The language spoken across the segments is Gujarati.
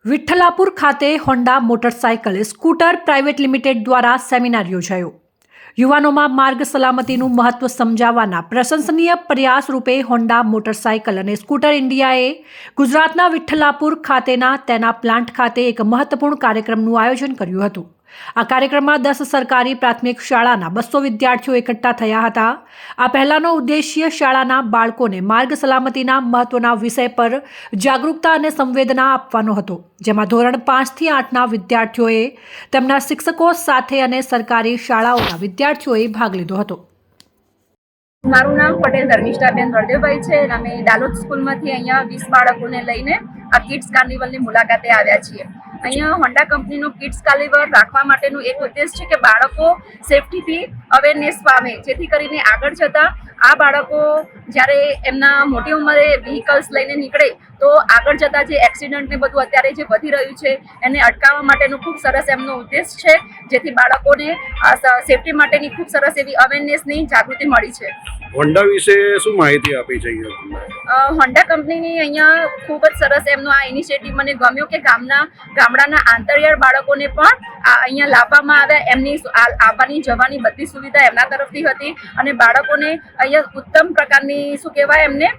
વિઠ્ઠલાપુર ખાતે Honda motorcycle scooter private limited દ્વારા સેમિનાર યોજાયો। યુવાનોમાં માર્ગ સલામતીનું મહત્વ સમજાવવાના પ્રશંસનીય પ્રયાસ રૂપે હોન્ડા મોટરસાયકલ અને સ્કૂટર ઇન્ડિયાએ ગુજરાતના વિઠ્ઠલાપુર ખાતેના તેના પ્લાન્ટ ખાતે એક મહત્વપૂર્ણ કાર્યક્રમનું આયોજન કર્યું હતું। આ કાર્યક્રમમાં 10 સરકારી પ્રાથમિક શાળાના 200 વિદ્યાર્થીઓ એકઠા થયા હતા। આ પહેલાનો ઉદ્દેશ્ય શાળાના બાળકોને માર્ગ સલામતીના મહત્વના વિષય પર જાગૃતતા અને સંવેદના આપવાનો હતો, જેમાં ધોરણ 5 થી 8ના વિદ્યાર્થીઓએ તેમના શિક્ષકો સાથે અને સરકારી શાળાઓના વિદ્યાર્થીઓએ ભાગ લીધો હતો। મારું નામ પટેલ ધર્મિષ્ઠાબેન બળદેવભાઈ છે અને અમે દાલોદ સ્કૂલમાંથી અહીંયા 20 બાળકોને લઈને આ કિડ્સ કાર્નિવલની મુલાકાતે આવ્યા છીએ। અહીંયા હોન્ડા કંપનીનો કિડ્સ કાર્નિવલ રાખવા માટેનું એક ઉદ્દેશ છે કે બાળકો સેફટીથી અવેરનેસ પામે, જેથી કરીને આગળ જતાં આ બાળકો જ્યારે એમના મોટી ઉંમરે વ્હીકલ્સ લઈને નીકળે તો આગળ જતાં જે એક્સિડન્ટ ને બધું અત્યારે જે વધી રહ્યું છે એને અટકાવવા માટેનું ખૂબ સરસ એમનો ઉદ્દેશ છે, જેથી બાળકોને સેફટી માટેની ખૂબ સરસ એવી અવેરનેસની જાગૃતિ મળી છે। હોન્ડા વિશે શું માહિતી આપી છે? હોન્ડા કંપનીની અહીંયા ખૂબ જ સરસ એમનો આ ઇનિશિયેટિવ મને ગમ્યો કે ગામડાના આંતરિયાળ બાળકોને પણ અહીંયા લાવવામાં આવ્યા। એમની આવવાની જવાની બધી સુવિધા એમના તરફથી હતી અને બાળકોને અહીંયા ઉત્તમ પ્રકારની શું કહેવાય એમને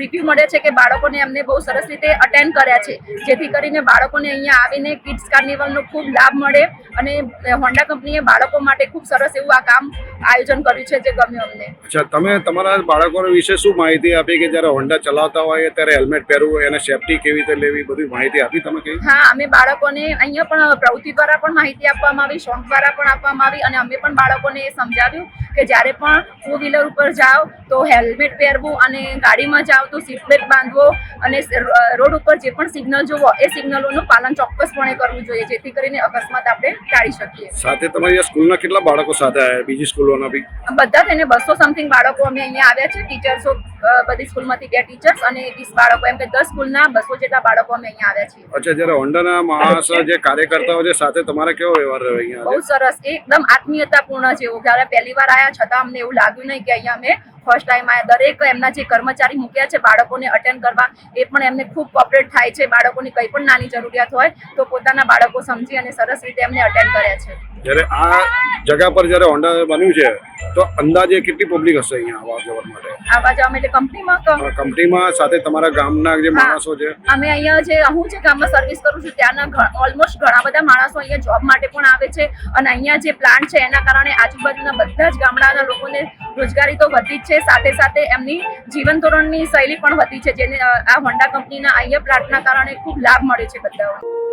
રિવ્યૂ મળે છે કે બાળકોને એમને બહુ સરસ રીતે અટેન્ડ કર્યા છે, જેથી કરીને બાળકોને અહીંયા આવીને કિડ્સ કાર્નિવલનો ખૂબ લાભ મળે અને હોન્ડા કંપનીએ બાળકો માટે ખૂબ સરસ એવું આ કામ આયોજન કર્યું છે, જે ગમ્યું અમને। અચ્છા, તમે તમારા બાળકો વિશે શું માહિતી આપી કે જ્યારે હોન્ડા ચલાવતા હોય ત્યારે હેલ્મેટ પહેરવું, એને સેફટી કેવી રીતે લેવી, બધી માહિતી આપી તમે કઈ? હા, અમે બાળકોને અહીંયા પણ પ્રવૃત્તિ દ્વારા પણ માહિતી આપવામાં આવી, શોખ દ્વારા પણ આપવામાં આવી અને અમે પણ બાળકોને એ સમજાવ્યું કે જ્યારે પણ ટુ વ્હીલર ઉપર જાઓ તો હેલ્મેટ પહેરવું અને ગાડીમાં જાઓ તો સીટ બેલ્ટ બાંધવો અને રોડ ઉપર જે પણ સિગ્નલ જોવો એ સિગ્નલોનું પાલન ચોક્કસપણે કરવું જોઈએ, જેથી કરીને અકસ્માત આપણે ટાળી શકીએ। સાથે તમારી સ્કૂલના કેટલા બાળકો સાથે આવ્યા? બીજી સ્કૂલોના બી બધા થઈને 200 સમથિંગ બાળકો અમે અહીંયા આવ્યા છે। ટીચર્સો બધી સ્કૂલમાંથી 2 ટીચર્સ અને 20 બાળકો, એમ કે 10 સ્કૂલના 200 જેટલા બાળકો અમે અહીંયા આવ્યા છીએ। અચ્છા, જ્યારે હોન્ડાના માણસ જે કાર્યકર્તાઓ છે સાથે તમારે કેવો વ્યવહાર રહ્યો અહીંયા? બહુ સરસ, એકદમ આત્મીયતાપૂર્ણ જેવો। જ્યારે પહેલી વાર આવ્યા છતાં અમને એવું લાગ્યું નહીં કે અહીંયા અમે ફર્સ્ટ ટાઈમ આવ્યા। દરેક એમના જે કર્મચારી મૂક્યા છે બાળકોને અટેન્ડ કરવા, એ પણ એમને ખૂબ કોઓપરેટ થાય છે। બાળકોની કંઈ પણ નાની જરૂરિયાત હોય તો પોતાના બાળકો સમજી અને સરસ રીતે એમને અટેન્ડ કર્યા છે। જ્યારે આ જગ્યા પર જ્યારે હોન્ડા બન્યું છે તો અંદાજે કેટલી પબ્લિક હશે અહીંયા આવવા જવા માટે? આવવા જવા માટે કંપનીમાં સાથે તમારા ગામના જે માણસો છે? અમે અહીંયા જે હું જે ગામમાં સર્વિસ કરું છું ત્યાંના ઓલમોસ્ટ ઘણા બધા માણસો અહીંયા જોબ માટે પણ આવે છે અને અહીંયા જે પ્લાન્ટ છે એના કારણે આજુબાજુના બધા જ ગામડાના લોકોને રોજગારી તો વધી જ છે, સાથે સાથે એમની જીવન ધોરણની શૈલી પણ વધી છે, જેને આ હોન્ડા કંપનીના અહીંયા પ્લાન્ટના કારણે ખૂબ લાભ મળે છે બધાને।